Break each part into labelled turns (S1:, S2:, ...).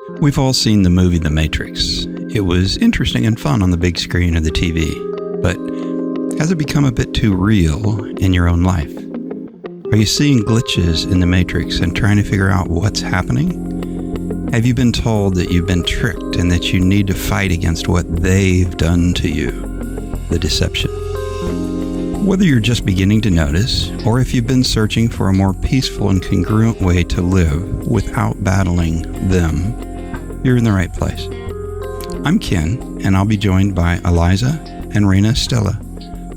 S1: We've all seen the movie The Matrix. It was interesting and fun on the big screen of the TV, but has it become a bit too real in your own life? Are you seeing glitches in the Matrix and trying to figure out what's happening? Have you been told that you've been tricked and that you need to fight against what they've done to you? The deception. Whether you're just beginning to notice, or if you've been searching for a more peaceful and congruent way to live without battling them, you're in the right place. I'm Ken, and I'll be joined by Eliza and Raina Stella.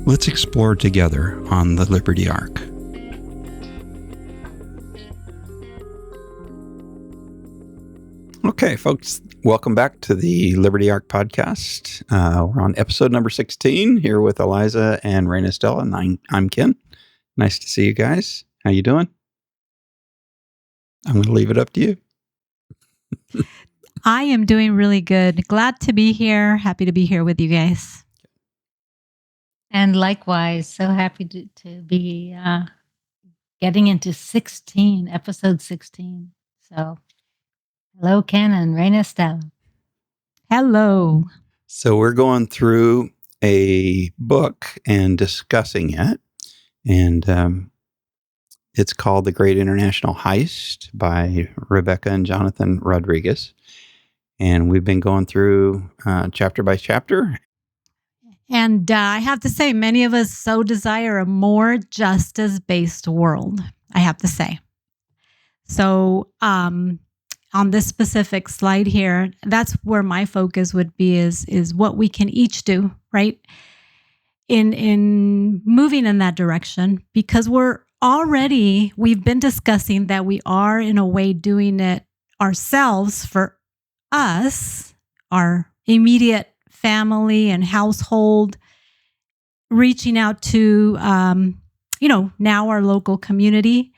S1: Let's explore together on the Liberty Ark. Okay, folks, welcome back to the Liberty Ark Podcast. We're on episode number 16 here with Eliza and Raina Stella, and I'm Ken. Nice to see you guys. How you doing? I'm going to leave it up to you.
S2: I am doing really good. Glad to be here. Happy to be here with you guys.
S3: And likewise, so happy to be getting into episode 16. So, hello, Ken and Raina Stella.
S2: Hello.
S1: So we're going through a book and discussing it. And it's called The Great International Heist by Rebecca and Jonathan Rodrigues. And we've been going through chapter by chapter.
S2: And I have to say, many of us so desire a more justice-based world, I have to say. So on this specific slide here, that's where my focus would be is what we can each do, right? In moving in that direction, because we've been discussing that we are in a way doing it ourselves for us, our immediate family and household, reaching out to, now our local community.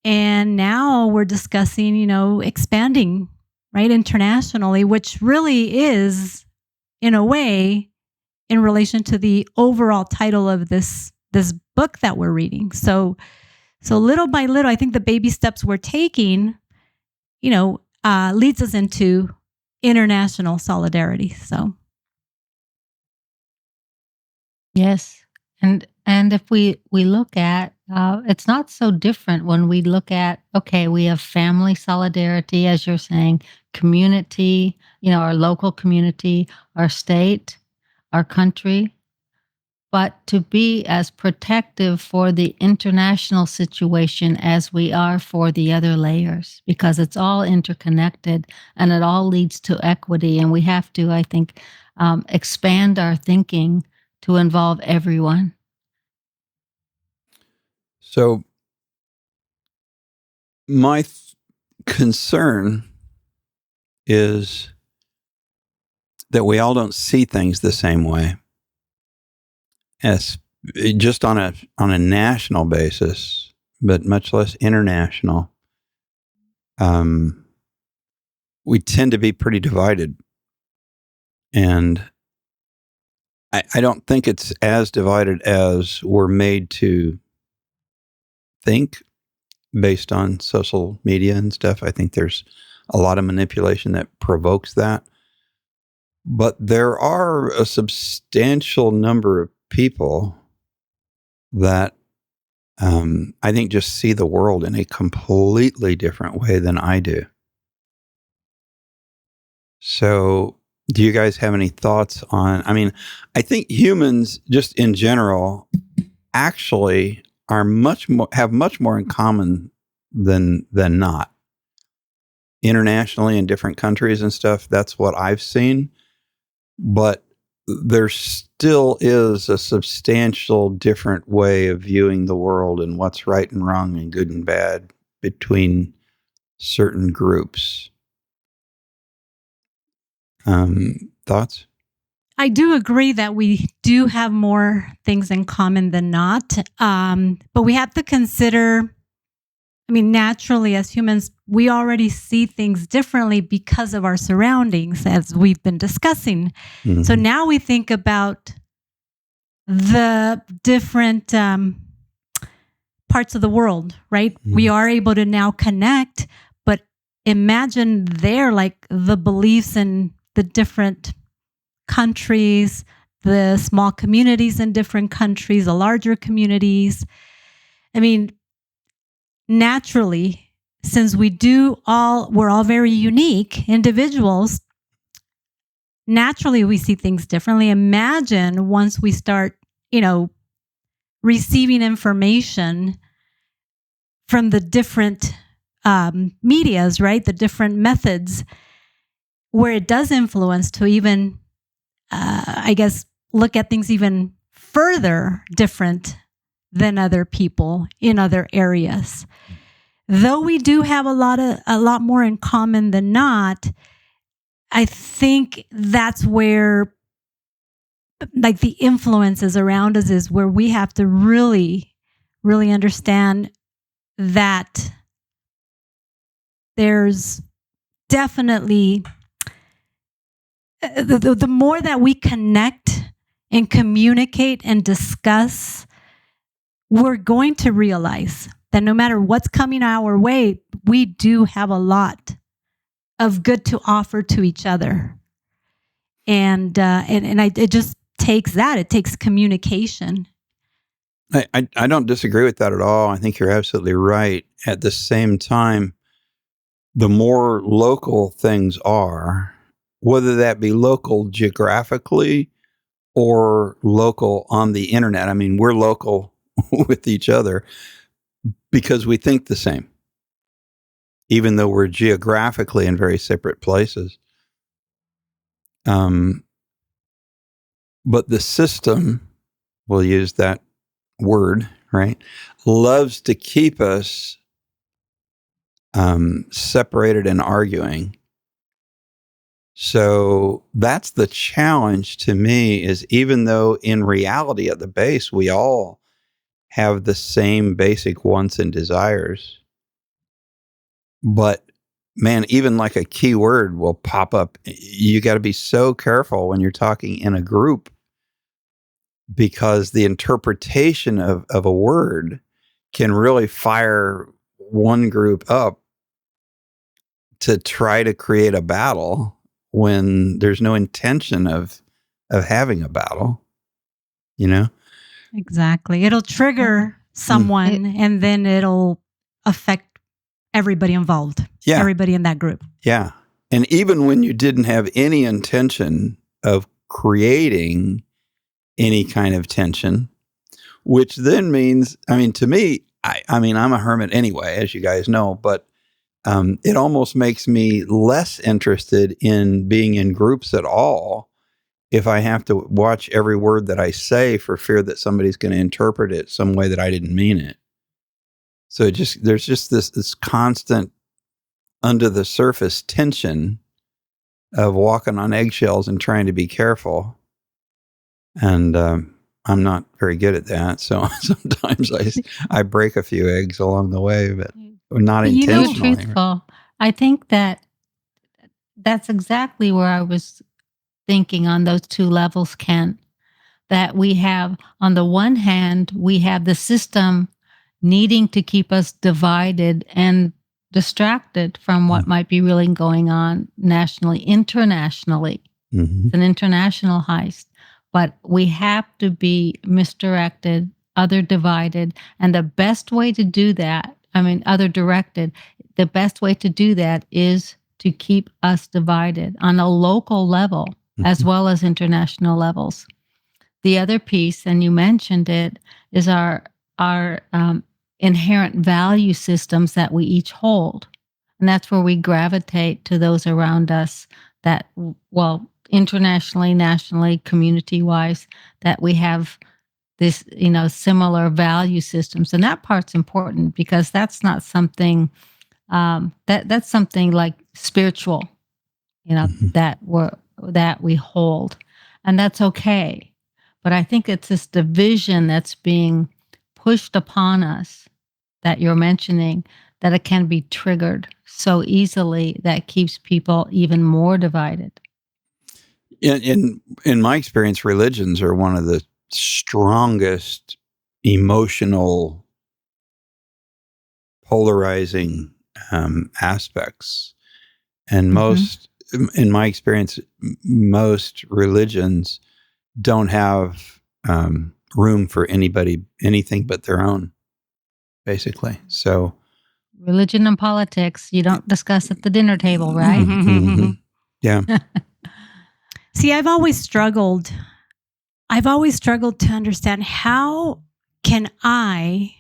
S2: And now we're discussing, expanding, right, internationally, which really is, in a way, in relation to the overall title of this book that we're reading. So little by little, I think the baby steps we're taking, leads us into international solidarity. So,
S3: yes, and if we look at, it's not so different when we look at, okay, we have family solidarity, as you're saying, community, our local community, our state, our country, but to be as protective for the international situation as we are for the other layers, because it's all interconnected and it all leads to equity. And we have to, I think, expand our thinking to involve everyone.
S1: So my concern is that we all don't see things the same way. As just on a national basis, but much less international, we tend to be pretty divided. And I don't think it's as divided as we're made to think based on social media and stuff. I think there's a lot of manipulation that provokes that. But there are a substantial number of people that I think just see the world in a completely different way than I do. So do you guys have any thoughts on, I think humans just in general actually are have much more in common than not. Internationally in different countries and stuff, that's what I've seen. But there still is a substantial different way of viewing the world and what's right and wrong and good and bad between certain groups. Thoughts?
S2: I do agree that we do have more things in common than not. But we have to consider, naturally as humans, we already see things differently because of our surroundings, as we've been discussing. Mm-hmm. So now we think about the different parts of the world, right? Mm-hmm. We are able to now connect, but imagine there, like the beliefs in the different countries, the small communities in different countries, the larger communities. I mean, naturally, since we're all very unique individuals, naturally we see things differently. Imagine once we start, receiving information from the different medias, right? The different methods where it does influence to even, look at things even further different than other people in other areas. Though we do have a lot more in common than not, I think that's where, like, the influences around us is where we have to really, really understand that there's definitely the more that we connect and communicate and discuss, we're going to realize that no matter what's coming our way, we do have a lot of good to offer to each other. It just takes that. It takes communication.
S1: I don't disagree with that at all. I think you're absolutely right. At the same time, the more local things are, whether that be local geographically or local on the internet. I mean, we're local with each other because we think the same, even though we're geographically in very separate places. But the system, we'll use that word, right, loves to keep us separated and arguing. So that's the challenge to me, is even though in reality at the base, we all have the same basic wants and desires. But man, even like a key word will pop up. You got to be so careful when you're talking in a group, because the interpretation of a word can really fire one group up to try to create a battle when there's no intention of having a battle,
S2: Exactly. It'll trigger someone and then it'll affect everybody involved.
S1: Yeah.
S2: Everybody in that group.
S1: Yeah. And even when you didn't have any intention of creating any kind of tension, which then means, to me, I'm a hermit anyway, as you guys know, but it almost makes me less interested in being in groups at all if I have to watch every word that I say for fear that somebody's going to interpret it some way that I didn't mean it. So there's just this constant under the surface tension of walking on eggshells and trying to be careful. And I'm not very good at that. So sometimes I break a few eggs along the way, but not intentionally.
S3: Truthful. I think that's exactly where I was thinking on those two levels, Ken, that we have, on the one hand, we have the system needing to keep us divided and distracted from what might be really going on nationally, internationally.
S1: Mm-hmm.
S3: It's an international heist, but we have to be misdirected, other divided, and the best way to do that, other directed, the best way to do that is to keep us divided on a local level as well as international levels. The other piece, and you mentioned it, is our inherent value systems that we each hold. And that's where we gravitate to those around us that, internationally, nationally, community-wise, that we have this, similar value systems. And that part's important because that's not something, that's something like spiritual, that we hold. And that's okay. But I think it's this division that's being pushed upon us that you're mentioning, that it can be triggered so easily that keeps people even more divided.
S1: In my experience, religions are one of the strongest emotional polarizing aspects. And most, in my experience, most religions don't have room for anything but their own, basically. So
S3: religion and politics, you don't discuss at the dinner table, right?
S1: Yeah.
S2: See, I've always struggled to understand how can I,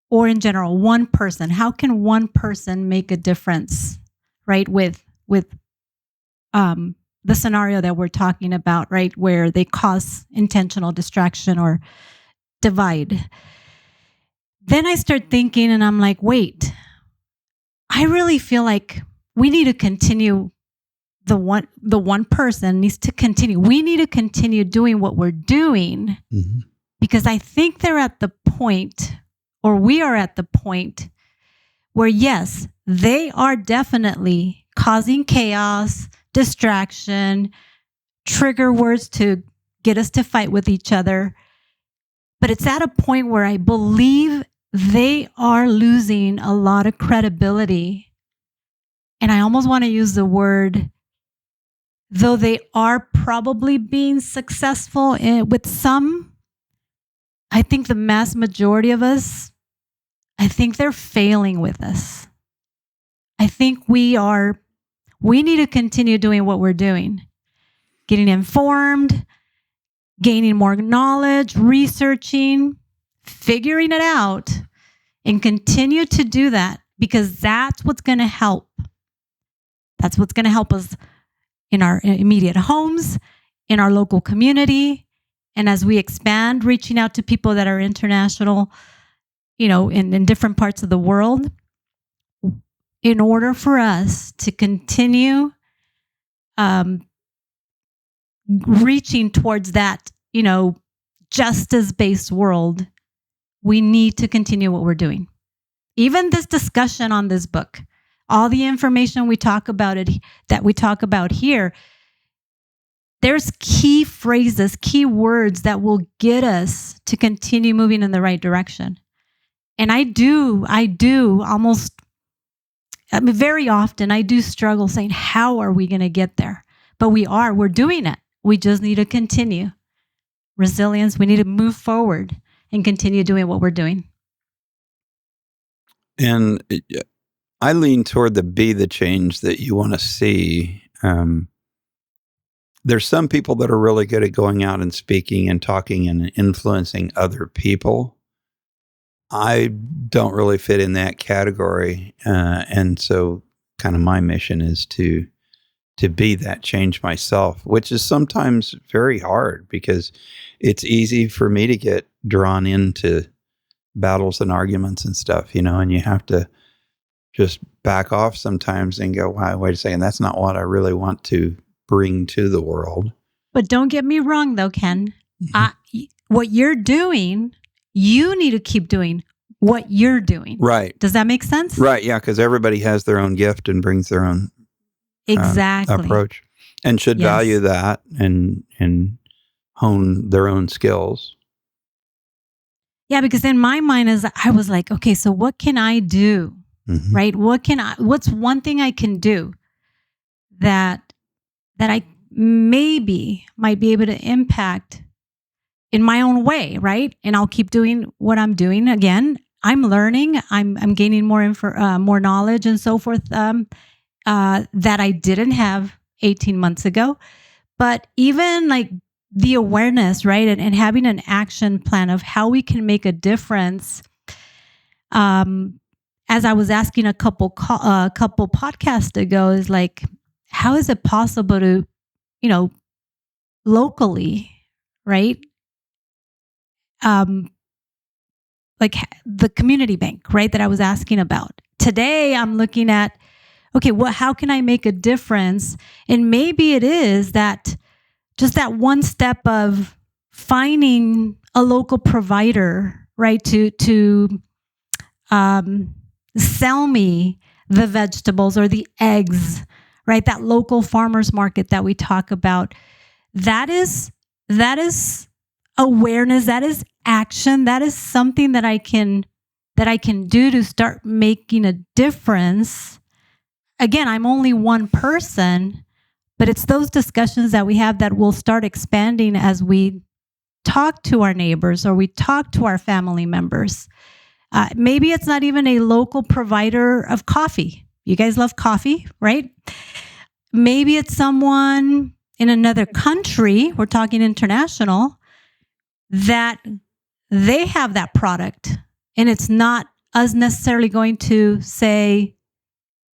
S2: or in general, how can one person make a difference, right? With the scenario that we're talking about, right? Where they cause intentional distraction or divide. Then I start thinking and I'm like, wait, I really feel like we need to continue. The one person needs to continue. We need to continue doing what we're doing because I think they're at the point, or we are at the point where, yes, they are definitely causing chaos, distraction, trigger words to get us to fight with each other. But it's at a point where I believe they are losing a lot of credibility. And I almost want to use the word, though they are probably being successful with some, I think the mass majority of us, I think they're failing with us. I think we need to continue doing what we're doing, getting informed, gaining more knowledge, researching, figuring it out, and continue to do that because that's what's going to help. That's what's going to help us in our immediate homes, in our local community, and as we expand, reaching out to people that are international, in different parts of the world, in order for us to continue reaching towards that, justice-based world, we need to continue what we're doing. Even this discussion on this book, all the information we talk about here, there's key phrases, key words that will get us to continue moving in the right direction. And very often I do struggle saying, how are we going to get there? But we're doing it. We just need to continue. Resilience, we need to move forward and continue doing what we're doing.
S1: And I lean toward be the change that you want to see. There's some people that are really good at going out and speaking and talking and influencing other people. I don't really fit in that category. And so kind of my mission is to be that change myself, which is sometimes very hard because it's easy for me to get drawn into battles and arguments and stuff, and you have to just back off sometimes and go, wow, wait a second, that's not what I really want to bring to the world.
S2: But don't get me wrong though, Ken. What you're doing, you need to keep doing what you're doing.
S1: Right.
S2: Does that make sense?
S1: Right. Yeah. Because everybody has their own gift and brings their own approach and should value that and hone their own skills.
S2: Yeah. Because in my mind I was like, okay, so what can I do? Right? What's one thing I can do that I maybe might be able to impact in my own way, right? And I'll keep doing what I'm doing. Again, I'm learning. I'm gaining more knowledge and so forth that I didn't have 18 months ago. But even like the awareness, right, and having an action plan of how we can make a difference. As I was asking a couple podcasts ago, is like, how is it possible to, locally, right? Like the community bank, right? That I was asking about. Today, I'm looking at, okay, how can I make a difference? And maybe it is that just that one step of finding a local provider, right? To sell me the vegetables or the eggs, right? That local farmers market that we talk about. That is awareness. That is action. That is something that I can do to start making a difference again, I'm only one person, but it's those discussions that we have that will start expanding as we talk to our neighbors or we talk to our family members. Maybe it's not even a local provider of coffee. You guys love coffee, right? Maybe it's someone in another country, we're talking international, that they have that product. And it's not us necessarily going to, say,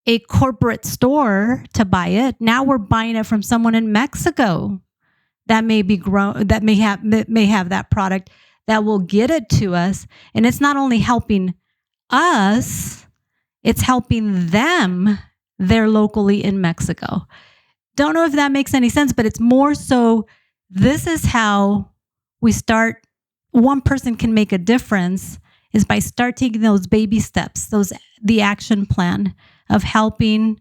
S2: a corporate store to buy it. Now we're buying it from someone in Mexico that may be that may have that product that will get it to us. And it's not only helping us, it's helping them there locally in Mexico. Don't know if that makes any sense, but it's more so this is how we start. One person can make a difference is by start taking those baby steps, the action plan of helping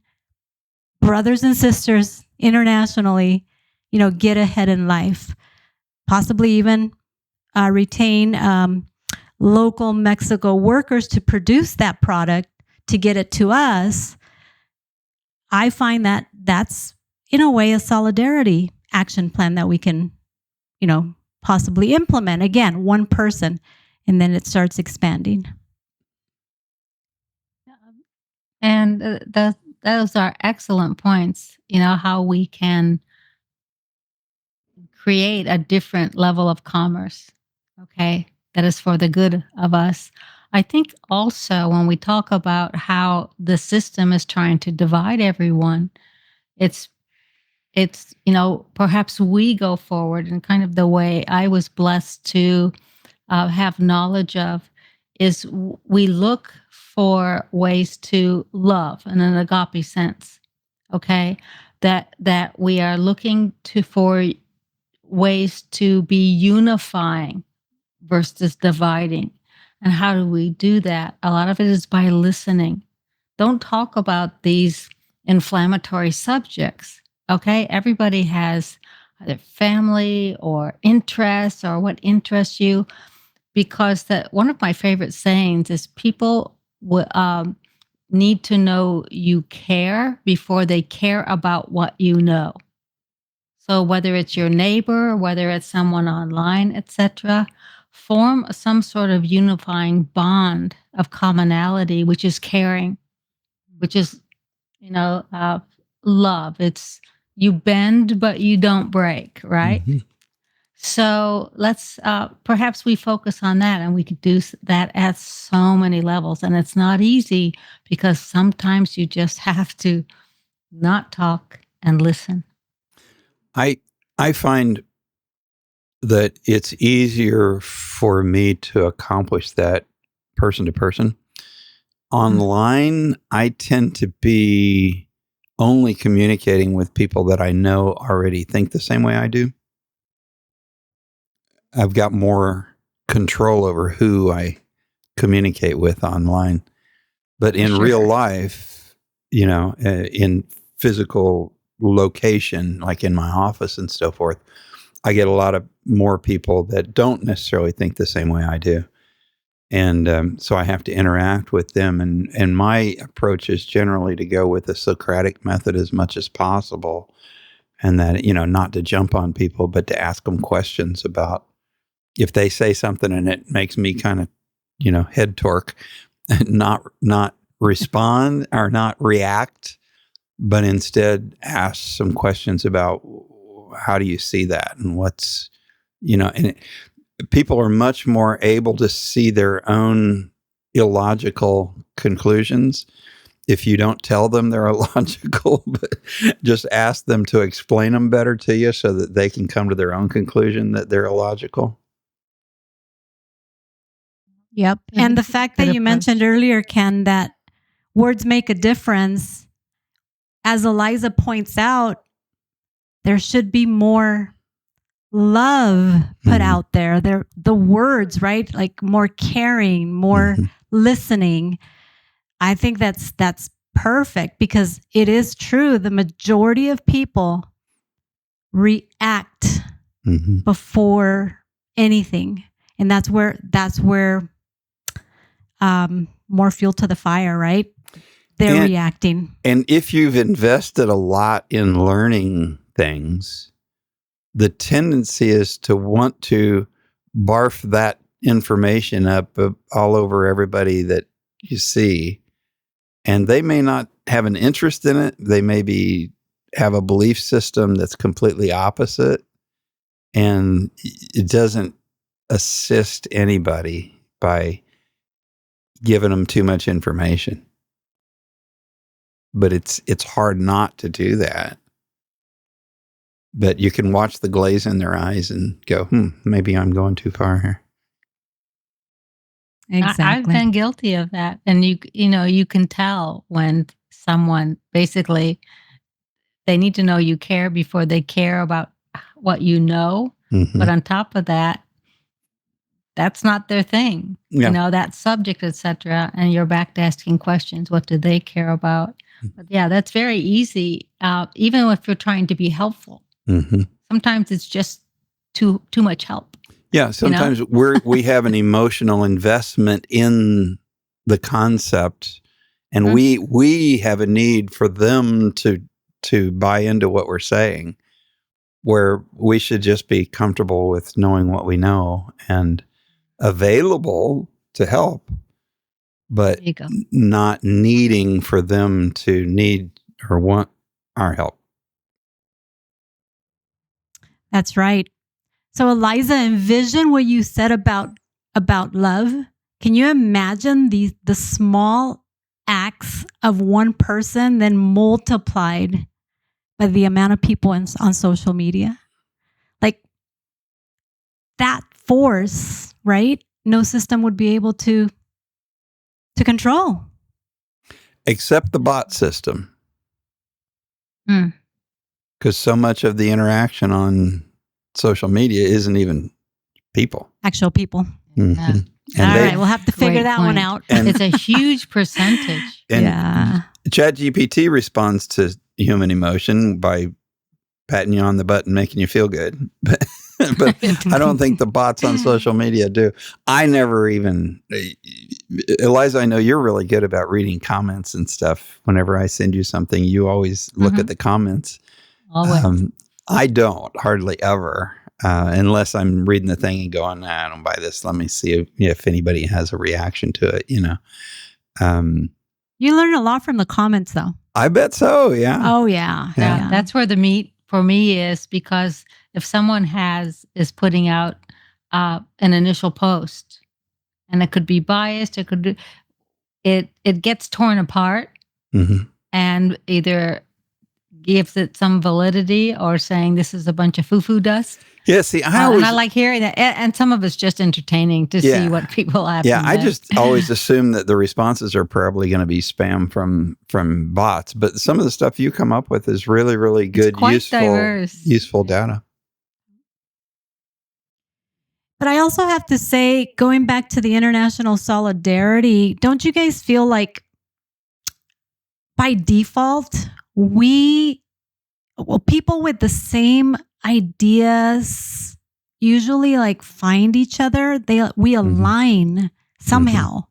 S2: brothers and sisters internationally, get ahead in life, possibly even retain local Mexico workers to produce that product to get it to us. I find that that's, in a way, a solidarity action plan that we can, possibly implement. Again, one person, and then it starts expanding.
S3: And those are excellent points, how we can create a different level of commerce, okay, that is for the good of us. I think also when we talk about how the system is trying to divide everyone, it's perhaps we go forward in kind of the way I was blessed to have knowledge of is we look for ways to love in an agape sense, okay? That we are looking for ways to be unifying versus dividing. And how do we do that? A lot of it is by listening. Don't talk about these inflammatory subjects, okay? Everybody has either family or interests or what interests you. Because one of my favorite sayings is people need to know you care before they care about what you know. So whether it's your neighbor, whether it's someone online, etc., form some sort of unifying bond of commonality, which is caring, which is, love. It's you bend, but you don't break, right? Mm-hmm. So let's perhaps we focus on that, and we could do that at so many levels. And it's not easy because sometimes you just have to not talk and listen.
S1: I find that it's easier for me to accomplish that person to person. Online, I tend to be only communicating with people that I know already think the same way I do. I've got more control over who I communicate with online. But in real life, in physical location, like in my office and so forth, I get a lot of more people that don't necessarily think the same way I do. And so I have to interact with them. And my approach is generally to go with the Socratic method as much as possible. And that, not to jump on people, but to ask them questions about if they say something and it makes me kind of, head torque, not respond or not react, but instead ask some questions about how do you see that and what's, people are much more able to see their own illogical conclusions if you don't tell them they're illogical, but just ask them to explain them better to you so that they can come to their own conclusion that they're illogical.
S2: Yep. And the fact that you mentioned earlier, Ken, that words make a difference, as Eliza points out, there should be more love put out there. The words, right? Like more caring, more listening. I think that's perfect because it is true. The majority of people react before anything. And that's where more fuel to the fire, right? they're reacting.
S1: And if you've invested a lot in learning things, the tendency is to want to barf that information up all over everybody that you see. And they may not have an interest in it. They maybe have a belief system that's completely opposite. And it doesn't assist anybody by giving them too much information. But it's hard not to do that. But you can watch the glaze in their eyes and go, maybe I'm going too far here.
S2: Exactly.
S3: I've been guilty of that. And you can tell when someone basically, they need to know you care before they care about what you know.
S1: Mm-hmm.
S3: But on top of that, that's not their thing.
S1: Yeah.
S3: That subject, etc. And you're back to asking questions. What do they care about? But yeah, that's very easy. Even if you're trying to be helpful,
S1: Mm-hmm.
S3: sometimes it's just too much help.
S1: Yeah, sometimes we have an emotional investment in the concept, and we have a need for them to buy into what we're saying, where we should just be comfortable with knowing what we know and available to help, but not needing for them to need or want our help.
S2: That's right. So Eliza, envision what you said about love. Can you imagine the small acts of one person then multiplied by the amount of people on social media? Like that force, right? No system would be able to control.
S1: Except the bot system. Because so much of the interaction on social media isn't even people.
S2: Actual people.
S1: Mm-hmm.
S3: Yeah.
S2: All right, we'll have to figure that one out.
S3: And it's a huge percentage.
S1: And ChatGPT responds to human emotion by patting you on the butt and making you feel good. But I don't think the bots on social media do. I never even... Eliza, I know you're really good about reading comments and stuff. Whenever I send you something, you always look at the comments.
S3: Always.
S1: I don't, hardly ever, unless I'm reading the thing and going, I don't buy this. Let me see if anybody has a reaction to it, You
S2: learn a lot from the comments, though.
S1: I bet so, yeah.
S2: Oh, yeah.
S3: That's where the meat for me is, because if someone is putting out an initial post, and it could be biased, it gets torn apart, and either gives it some validity or saying this is a bunch of foo-foo dust.
S1: Yeah, see,
S3: and I like hearing that. And some of it's just entertaining to see what people have.
S1: Yeah, I just always assume that the responses are probably going to be spam from bots. But some of the stuff you come up with is really, really good, useful data.
S2: But I also have to say, going back to the international solidarity, don't you guys feel like by default, people with the same ideas usually like find each other. We align somehow.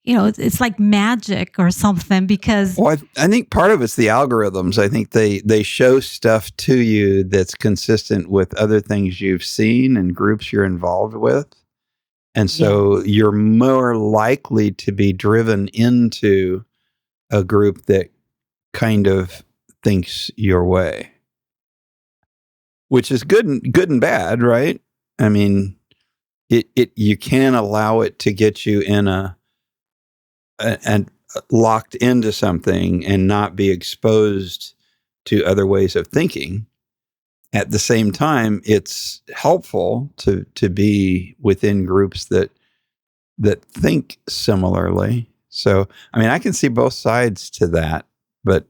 S2: It's like magic or something, because
S1: I think part of it's the algorithms. I think they show stuff to you that's consistent with other things you've seen and groups you're involved with. And so you're more likely to be driven into a group that kind of thinks your way, which is good and bad, right? I mean, you can't allow it to get you in and locked into something and not be exposed to other ways of thinking. At the same time, it's helpful to be within groups that think similarly. So, I mean, I can see both sides to that, but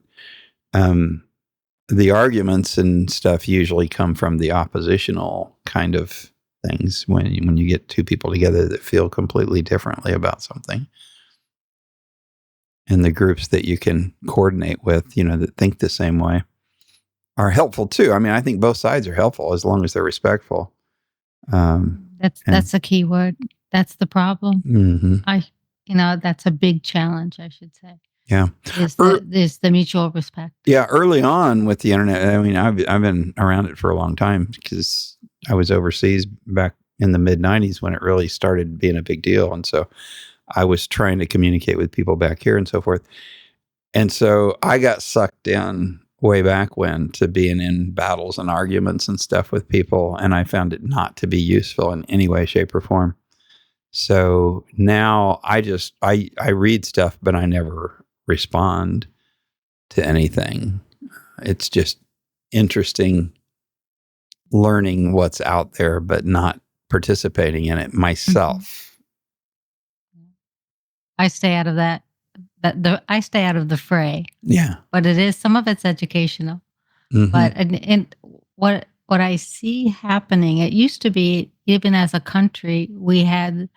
S1: the arguments and stuff usually come from the oppositional kind of things when you get two people together that feel completely differently about something. And the groups that you can coordinate with, that think the same way, are helpful too. I mean, I think both sides are helpful as long as they're respectful.
S3: That's the key word. That's the problem.
S1: Mm-hmm.
S3: That's a big challenge, I should say.
S1: Yeah.
S3: is the mutual respect.
S1: Yeah. Early on with the internet, I mean, I've been around it for a long time because I was overseas back in the mid-90s when it really started being a big deal. And so I was trying to communicate with people back here and so forth. And so I got sucked in way back when to being in battles and arguments and stuff with people. And I found it not to be useful in any way, shape, or form. So now I read stuff, but I never respond to anything. It's just interesting learning what's out there, but not participating in it myself.
S3: I stay out of that. I stay out of the fray.
S1: Yeah.
S3: But it is, some of it's educational.
S1: Mm-hmm.
S3: But and what I see happening, it used to be, even as a country, we had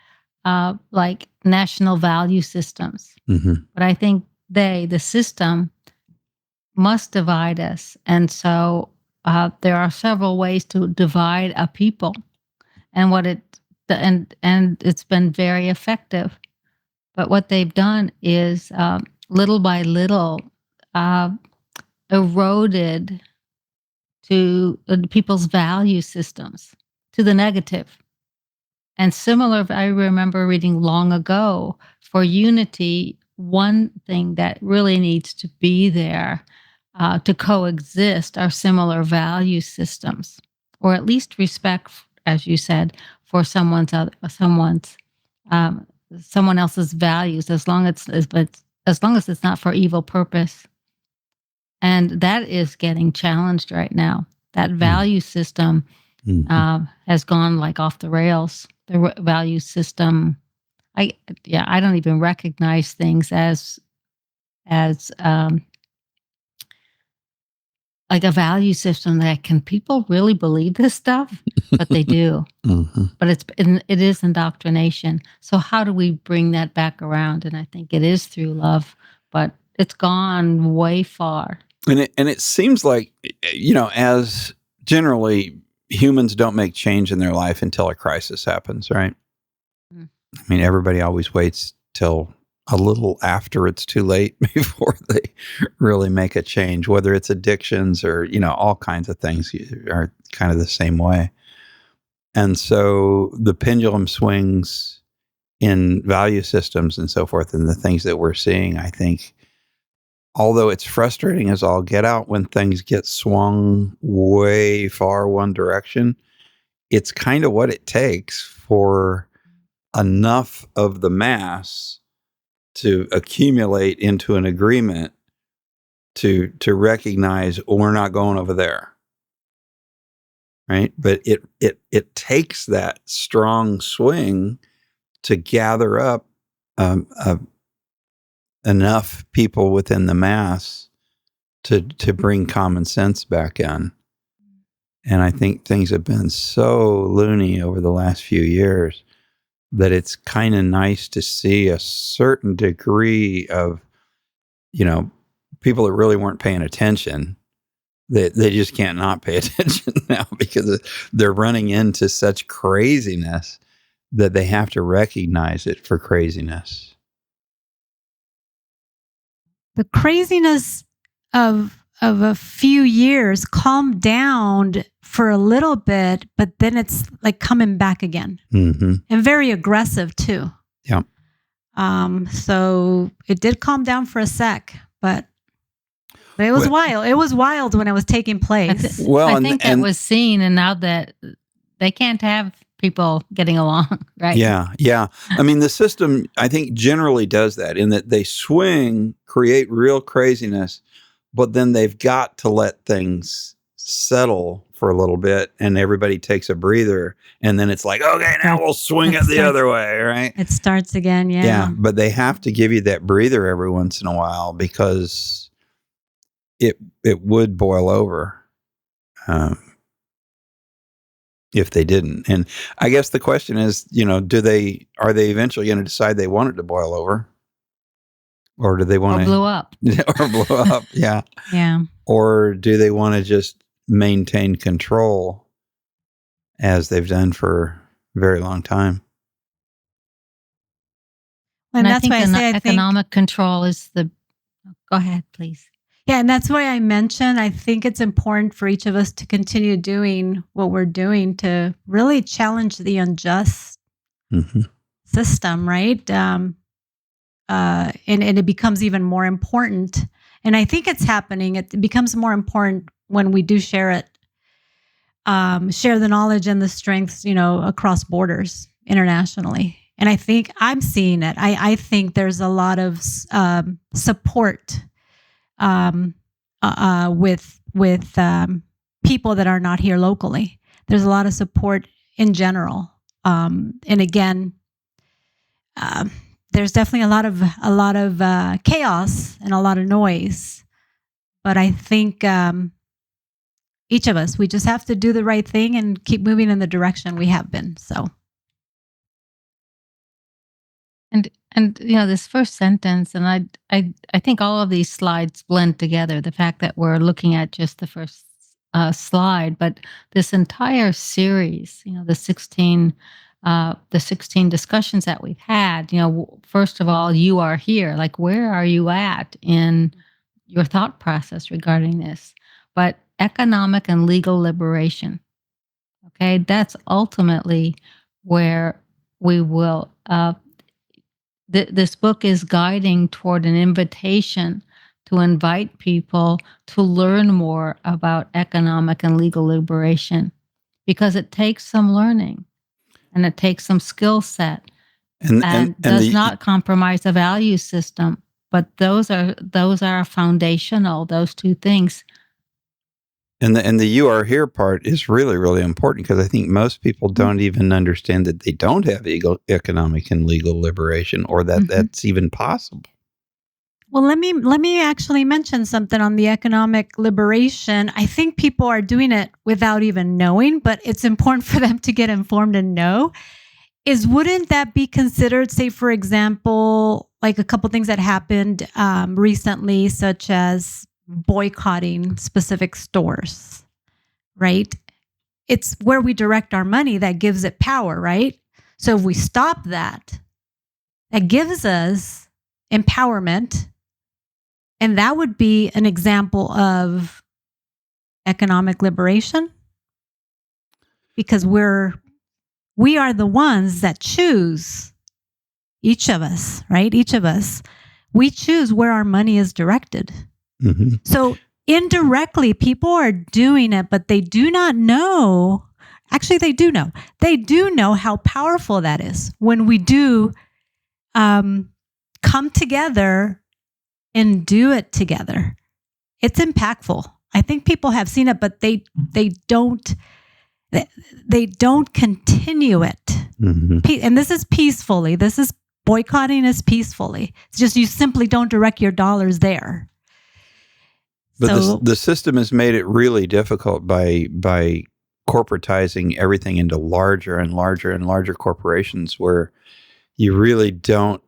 S3: like national value systems.
S1: Mm-hmm.
S3: But I think the system must divide us. And so there are several ways to divide a people. And and it's been very effective. But what they've done is little by little eroded to people's value systems, to the negative. And similar, I remember reading long ago, for unity, one thing that really needs to be there to coexist are similar value systems, or at least respect, as you said, for someone else's values, as long as it's not for evil purpose. And that is getting challenged right now. That value system has gone like off the rails. The value system, I don't even recognize things as like a value system. That can people really believe this stuff? But they do.
S1: Mm-hmm.
S3: But it is indoctrination. So how do we bring that back around? And I think it is through love, but it's gone way far.
S1: And it seems like, as generally humans don't make change in their life until a crisis happens, right?
S3: Mm.
S1: I mean, everybody always waits till a little after it's too late before they really make a change, whether it's addictions or, all kinds of things are kind of the same way. And so the pendulum swings in value systems and so forth, and the things that we're seeing, I think, although it's frustrating as all get out when things get swung way far one direction, it's kind of what it takes for enough of the mass to accumulate into an agreement to recognize, we're not going over there. Right? But it takes that strong swing to gather up enough people within the mass to bring common sense back in. And I think things have been so loony over the last few years that it's kind of nice to see a certain degree of, people that really weren't paying attention. They just can't not pay attention now because they're running into such craziness that they have to recognize it for craziness.
S2: The craziness of a few years calmed down for a little bit, but then it's like coming back again, and very aggressive too.
S1: Yeah.
S2: So it did calm down for a sec, but it was wild. It was wild when it was taking place.
S3: I think that was seen, and now that they can't have people getting along, right?
S1: Yeah. I mean, the system, I think, generally does that in that they swing, create real craziness, but then they've got to let things settle for a little bit, and everybody takes a breather, and then it's like, okay, now we'll swing it the other way, right?
S2: It starts again, yeah.
S1: Yeah, but they have to give you that breather every once in a while because it would boil over if they didn't. And I guess the question is, are they eventually going to decide they want it to boil over? Or do they want to
S3: blow up?
S1: Or blow up, yeah.
S2: Yeah.
S1: Or do they want to just maintain control as they've done for a very long time?
S3: And that's why I say economic control is the Go ahead, please.
S2: Yeah, and that's why I mentioned I think it's important for each of us to continue doing what we're doing to really challenge the unjust system, right? And it becomes even more important. And I think it's happening. It becomes more important when we do share it, share the knowledge and the strengths, across borders internationally. And I think I'm seeing it. I think there's a lot of support with people that are not here locally. There's a lot of support in general, and again, there's definitely a lot of chaos and a lot of noise. But I think each of us, we just have to do the right thing and keep moving in the direction we have been. So.
S3: And this first sentence, and I think all of these slides blend together. The fact that we're looking at just the first slide, but this entire series, the 16 discussions that we've had. First of all, you are here. Like, where are you at in your thought process regarding this? But economic and legal liberation. Okay, that's ultimately where we will. This book is guiding toward an invitation to invite people to learn more about economic and legal liberation, because it takes some learning and it takes some skill set and does not compromise the value system. But those are foundational, those two things.
S1: And the you are here part is really, really important, because I think most people don't even understand that they don't have economic and legal liberation, or that that's even possible.
S2: Well, let me actually mention something on the economic liberation. I think people are doing it without even knowing, but it's important for them to get informed and know. Wouldn't that be considered, say, for example, like a couple things that happened recently, such as boycotting specific stores, right? It's where we direct our money that gives it power, right? So if we stop that gives us empowerment, and that would be an example of economic liberation, because we are the ones that choose, each of us, right? Each of us, we choose where our money is directed. So indirectly, people are doing it, but they do not know. Actually, they do know. They do know how powerful that is when we do come together and do it together. It's impactful. I think people have seen it, but they don't continue it. And this is peacefully. This is boycotting is peacefully. It's just you simply don't direct your dollars there.
S1: But the system has made it really difficult by corporatizing everything into larger and larger and larger corporations, where you really don't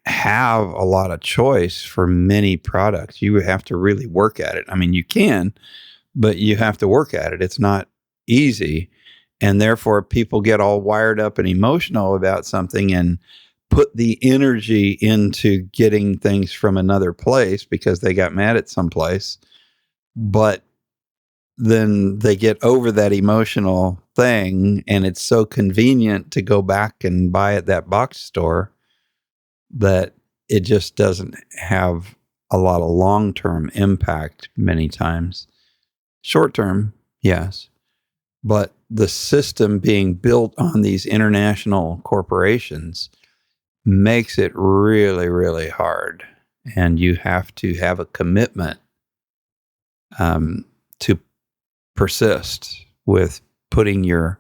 S1: have a lot of choice for many products. You have to really work at it. I mean, you can, but you have to work at it. It's not easy. And therefore, people get all wired up and emotional about something and put the energy into getting things from another place because they got mad at some place. But then they get over that emotional thing, and it's so convenient to go back and buy at that box store that it just doesn't have a lot of long-term impact many times. Short-term, yes. But the system being built on these international corporations makes it really, really hard. And you have to have a commitment to persist with putting your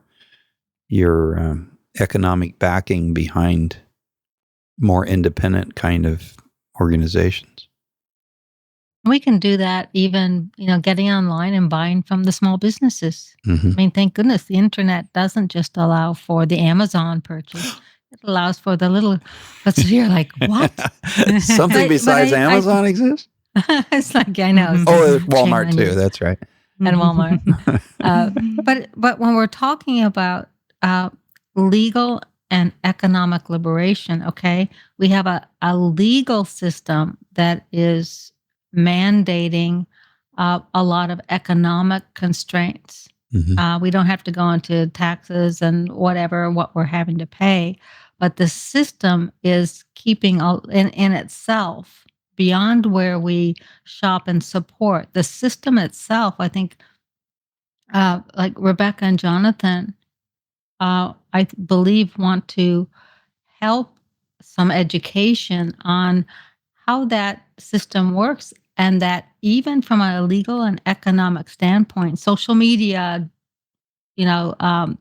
S1: economic backing behind more independent kind of organizations.
S3: We can do that even, getting online and buying from the small businesses. I mean, thank goodness the internet doesn't just allow for the Amazon purchase. It allows for the little, but you're like, what?
S1: Something besides Amazon exists?
S3: It's like, I know.
S1: Oh, Walmart too. That's right.
S3: And Walmart. But when we're talking about legal and economic liberation, okay? We have a legal system that is mandating a lot of economic constraints. We don't have to go into taxes and whatever, what we're having to pay. But the system is keeping in itself beyond where we shop and support. The system itself, I think, like Rebecca and Jonathan, I believe, want to help some education on how that system works, and that even from a legal and economic standpoint, social media,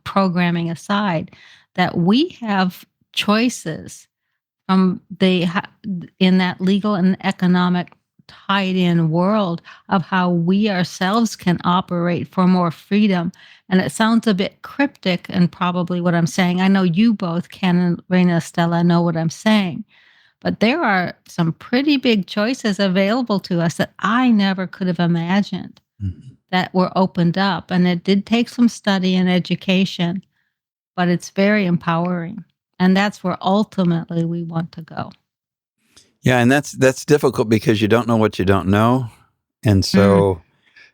S3: programming aside, that we have choices from in that legal and economic tied in world of how we ourselves can operate for more freedom. And it sounds a bit cryptic, and probably what I'm saying, I know you both, Ken and Raina Estella, know what I'm saying. But there are some pretty big choices available to us that I never could have imagined that were opened up. And it did take some study and education, but it's very empowering. And that's where ultimately we want to go.
S1: Yeah, and that's difficult because you don't know what you don't know. And so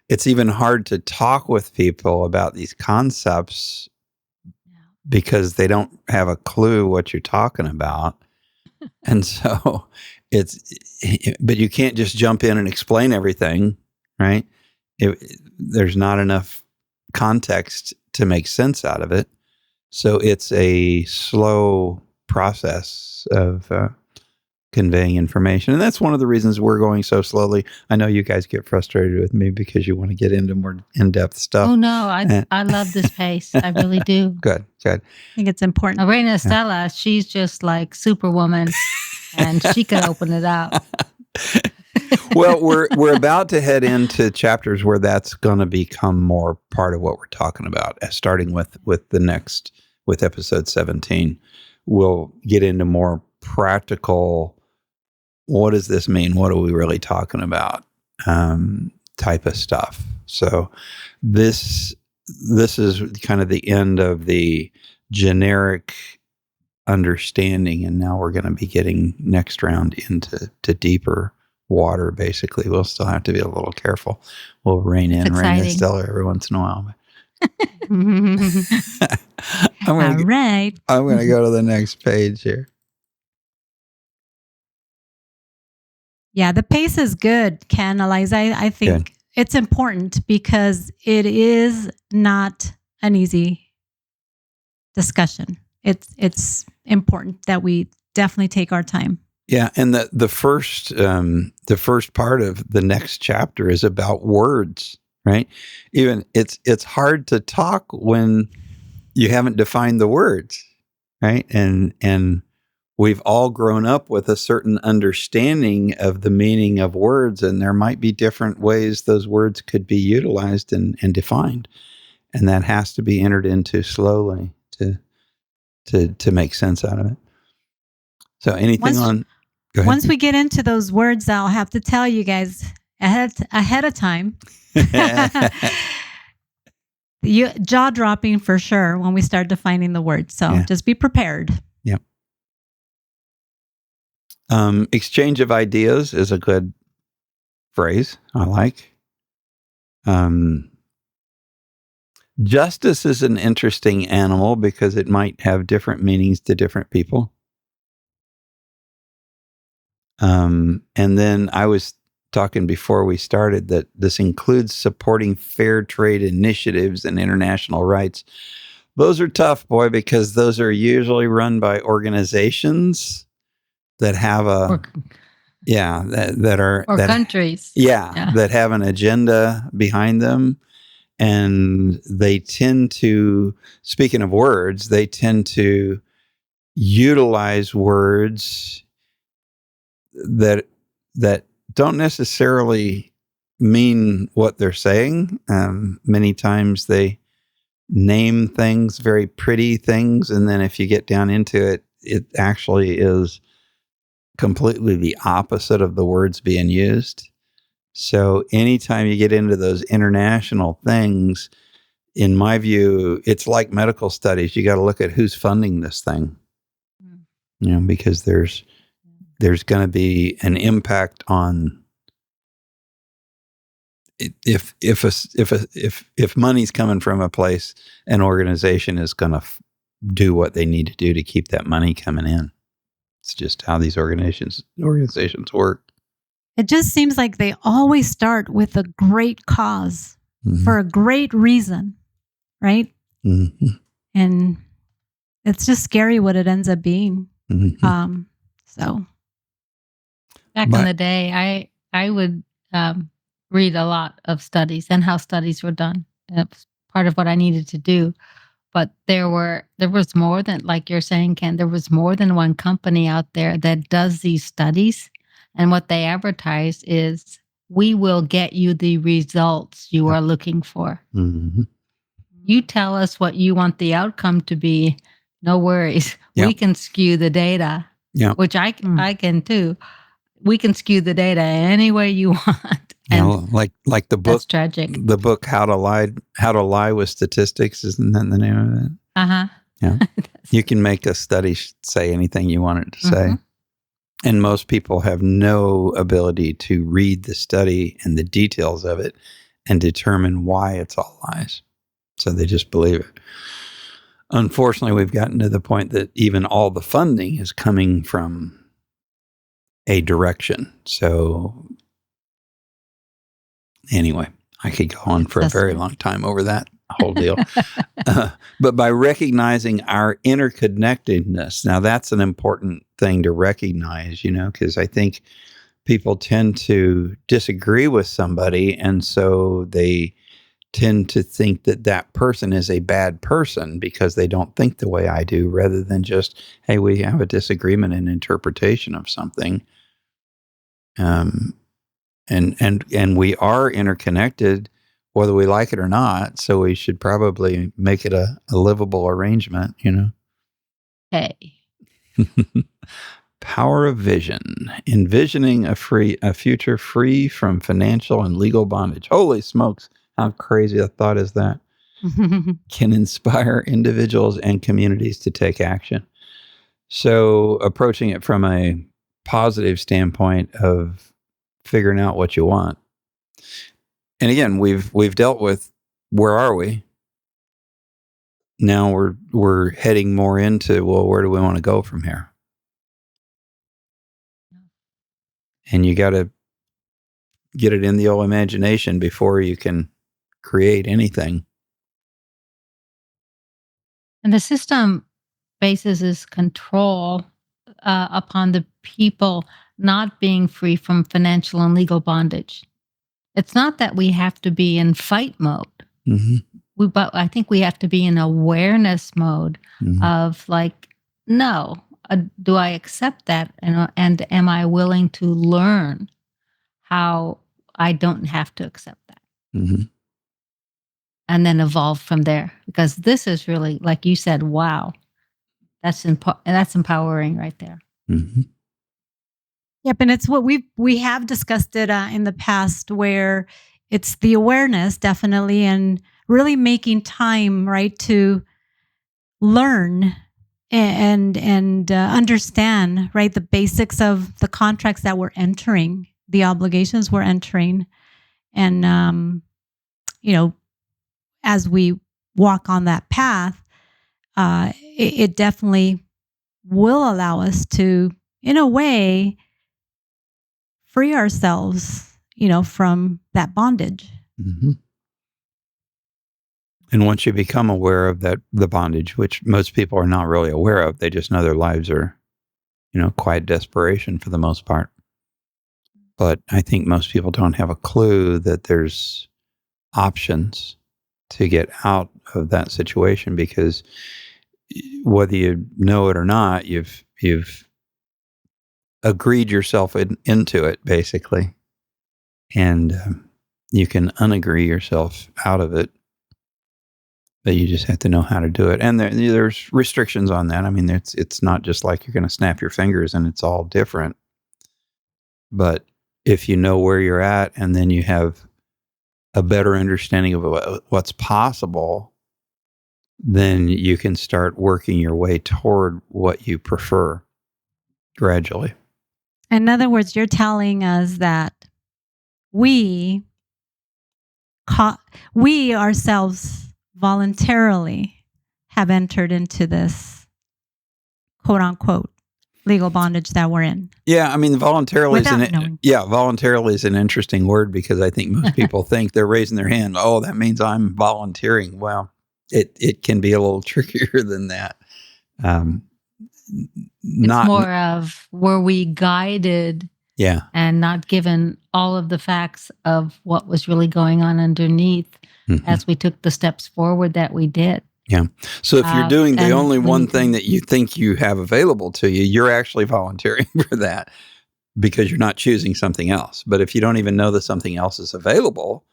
S1: it's even hard to talk with people about these concepts because they don't have a clue what you're talking about. And so but you can't just jump in and explain everything, right? There's not enough context to make sense out of it. So it's a slow process of conveying information. And that's one of the reasons we're going so slowly. I know you guys get frustrated with me because you want to get into more in-depth stuff.
S3: Oh, no, I love this pace. I really do.
S1: Good.
S2: I think it's important.
S3: Raina Estella, she's just like Superwoman, and she could open it up.
S1: Well, we're about to head into chapters where that's going to become more part of what we're talking about, starting with episode 17. We'll get into more practical, what does this mean? What are we really talking about? Type of stuff. So this is kind of the end of the generic understanding, and now we're going to be getting next round into deeper water. Basically, we'll still have to be a little careful. We'll rein Estella every once in a while.
S2: All right.
S1: I'm going to go to the next page here.
S2: Yeah, the pace is good, Ken, Eliza. I think it's important because it is not an easy discussion. It's important that we definitely take our time.
S1: Yeah, and the first part of the next chapter is about words, right? Even it's hard to talk when you haven't defined the words, right? And we've all grown up with a certain understanding of the meaning of words, and there might be different ways those words could be utilized and defined. And that has to be entered into slowly to make sense out of it. So anything
S2: once we get into those words, I'll have to tell you guys ahead of time. Jaw dropping for sure when we start defining the words. So just be prepared.
S1: Yep. Exchange of ideas is a good phrase. I like. Justice is an interesting animal because it might have different meanings to different people. And then I was talking before we started that this includes supporting fair trade initiatives and international rights. Those are tough, boy, because those are usually run by organizations that have
S3: countries.
S1: That have an agenda behind them. And they tend to, speaking of words, they tend to utilize words that don't necessarily mean what they're saying. Many times they name things, very pretty things, and then if you get down into it, it actually is completely the opposite of the words being used. So anytime you get into those international things, in my view, it's like medical studies. You got to look at who's funding this thing, because there's going to be an impact on if money's coming from a place, an organization is going to do what they need to do to keep that money coming in. It's just how these organizations work.
S2: It just seems like they always start with a great cause for a great reason, right?
S1: Mm-hmm.
S2: And it's just scary what it ends up being.
S1: Mm-hmm.
S2: So
S3: back in the day, I would read a lot of studies and how studies were done. That was part of what I needed to do. But there was more than, like you're saying, Ken, there was more than one company out there that does these studies. And what they advertise is, we will get you the results you are looking for.
S1: Mm-hmm.
S3: You tell us what you want the outcome to be. No worries.
S1: Yeah.
S3: We can skew the data, which I can too. We can skew the data any way you want. And
S1: like the book.
S3: That's tragic.
S1: The book How to Lie with Statistics, isn't that the name of it?
S3: Uh-huh.
S1: Yeah. You can make a study say anything you want it to say. And most people have no ability to read the study and the details of it and determine why it's all lies. So they just believe it. Unfortunately, we've gotten to the point that even all the funding is coming from a direction. So anyway, I could go on for a very long time over that whole deal. But by recognizing our interconnectedness, now that's an important thing to recognize, because I think people tend to disagree with somebody, and so they tend to think that that person is a bad person because they don't think the way I do, rather than just, hey, we have a disagreement in interpretation of something. And we are interconnected, whether we like it or not. So we should probably make it a livable arrangement,
S3: Hey.
S1: Power of vision, envisioning a future free from financial and legal bondage. Holy smokes. How crazy a thought is that? Can inspire individuals and communities to take action. So approaching it from a positive standpoint of figuring out what you want. And again, we've dealt with, where are we? Now we're heading more into, well, where do we want to go from here? And you got to get it in the old imagination before you can create anything.
S3: And the system bases its control upon the people not being free from financial and legal bondage. It's not that we have to be in fight mode. But I think we have to be in awareness mode of like, no, do I accept that? And am I willing to learn how I don't have to accept that? And then evolve from there. Because this is really, like you said, wow, that's empowering right there.
S2: Yep, and it's what we have discussed it in the past, where it's the awareness, definitely, and really making time, right, to learn and understand, right, the basics of the contracts that we're entering, the obligations we're entering, and as we walk on that path, it definitely will allow us to, in a way, free ourselves, from that bondage.
S1: And once you become aware of the bondage, which most people are not really aware of, they just know their lives are, quiet desperation for the most part. But I think most people don't have a clue that there's options to get out of that situation, because whether you know it or not, you've agreed yourself into it, basically. And you can unagree yourself out of it, but you just have to know how to do it. And there's restrictions on that. I mean, it's not just like you're going to snap your fingers and it's all different. But if you know where you're at, and then you have a better understanding of what's possible, then you can start working your way toward what you prefer. gradually.
S2: In other words, you're telling us that we ourselves voluntarily have entered into this quote unquote legal bondage that we're in.
S1: Yeah, I mean, voluntarily voluntarily is an interesting word because I think most people think they're raising their hand. Oh, that means I'm volunteering. Well, it can be a little trickier than that.
S3: It's more of were we guided and not given all of the facts of what was really going on underneath as we took the steps forward that we did.
S1: Yeah. So if you're doing the only one thing that you think you have available to you, you're actually volunteering for that because you're not choosing something else. But if you don't even know that something else is available,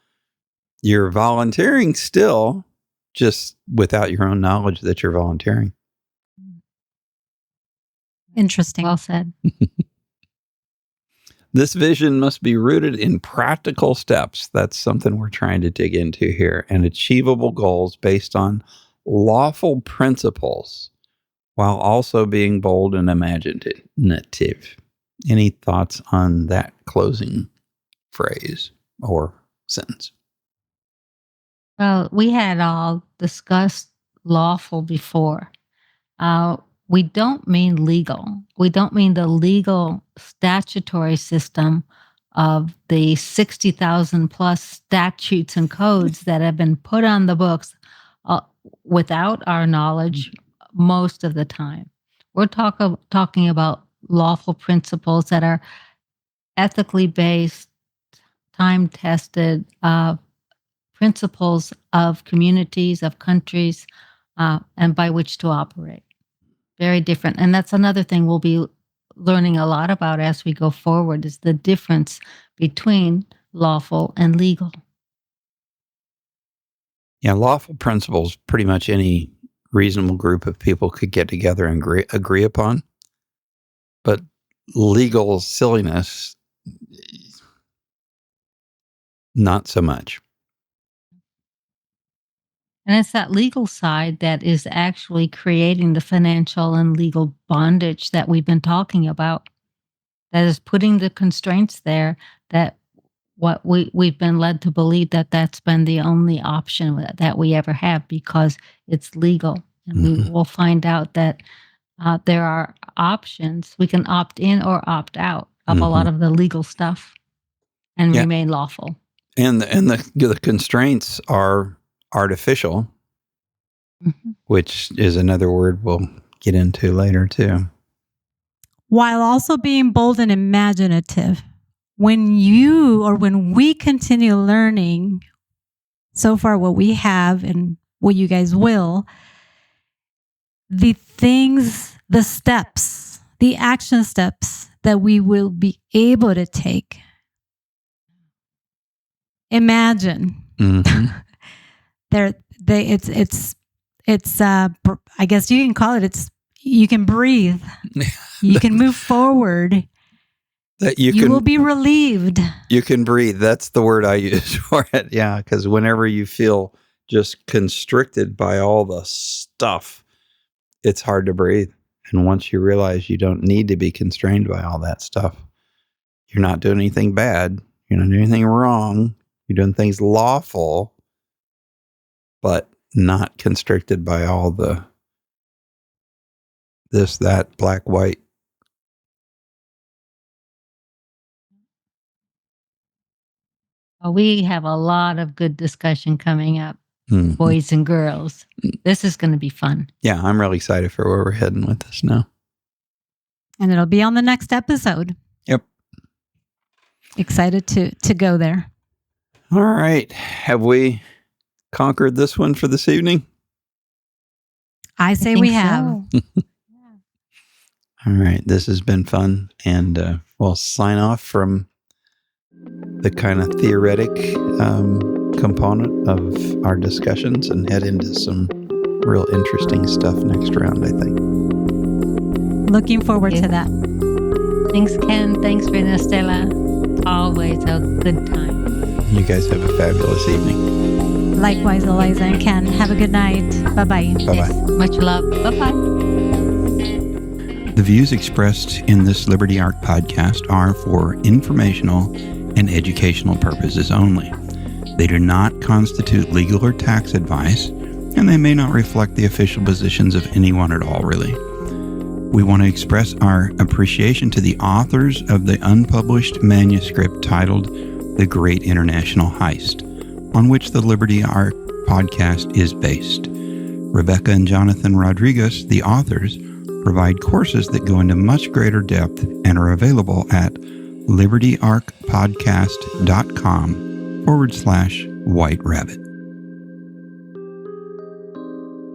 S1: you're volunteering still, just without your own knowledge that you're volunteering.
S2: Interesting.
S3: Well said.
S1: This vision must be rooted in practical steps. That's something we're trying to dig into here, and achievable goals based on lawful principles while also being bold and imaginative. Any thoughts on that closing phrase or sentence?
S3: Well, we had all discussed lawful before. We don't mean legal. We don't mean the legal statutory system of the 60,000 plus statutes and codes that have been put on the books without our knowledge most of the time. We're talking about lawful principles that are ethically based, time-tested principles of communities, of countries, and by which to operate. Very different. And that's another thing we'll be learning a lot about as we go forward is the difference between lawful and legal.
S1: Yeah, lawful principles, pretty much any reasonable group of people could get together and agree upon. But legal silliness, not so much.
S3: And it's that legal side that is actually creating the financial and legal bondage that we've been talking about. That is putting the constraints there that what we've been led to believe that that's been the only option that we ever have because it's legal. And we will find out that there are options. We can opt in or opt out of a lot of the legal stuff and remain lawful.
S1: And the constraints are artificial, which is another word we'll get into later too.
S2: While also being bold and imaginative. When we continue learning so far what we have and what you guys will, the steps, the action steps that we will be able to take. Imagine. It's I guess you can call it, you can breathe. You can move forward.
S1: That
S2: you will be relieved.
S1: You can breathe. That's the word I use for it. Yeah, because whenever you feel just constricted by all the stuff, it's hard to breathe. And once you realize you don't need to be constrained by all that stuff, you're not doing anything bad. You're not doing anything wrong. You're doing things lawful, but not constricted by all the this, that, black, white.
S3: We have a lot of good discussion coming up, boys and girls. This is going to be fun.
S1: Yeah, I'm really excited for where we're heading with this now.
S2: And it'll be on the next episode.
S1: Yep.
S2: Excited to go there.
S1: All right. Have we conquered this one for this evening?
S2: I say we have.
S3: So.
S1: All right. This has been fun. And we'll sign off from the kind of theoretic component of our discussions and head into some real interesting stuff next round, I think.
S2: Looking forward to that.
S3: Thanks, Ken. Thanks, Rena Stella. Always a good time.
S1: You guys have a fabulous evening.
S2: Likewise, Eliza and Ken. Have a good night. Bye-bye.
S1: Bye-bye.
S3: Yes, much love. Bye-bye.
S1: The views expressed in this Liberty Ark podcast are for informational and educational purposes only. They do not constitute legal or tax advice, and they may not reflect the official positions of anyone at all, really. We want to express our appreciation to the authors of the unpublished manuscript titled The Great International Heist, on which the Liberty Ark podcast is based. Rebecca and Jonathan Rodrigues, the authors, provide courses that go into much greater depth and are available at libertyarkpodcast.com/white rabbit.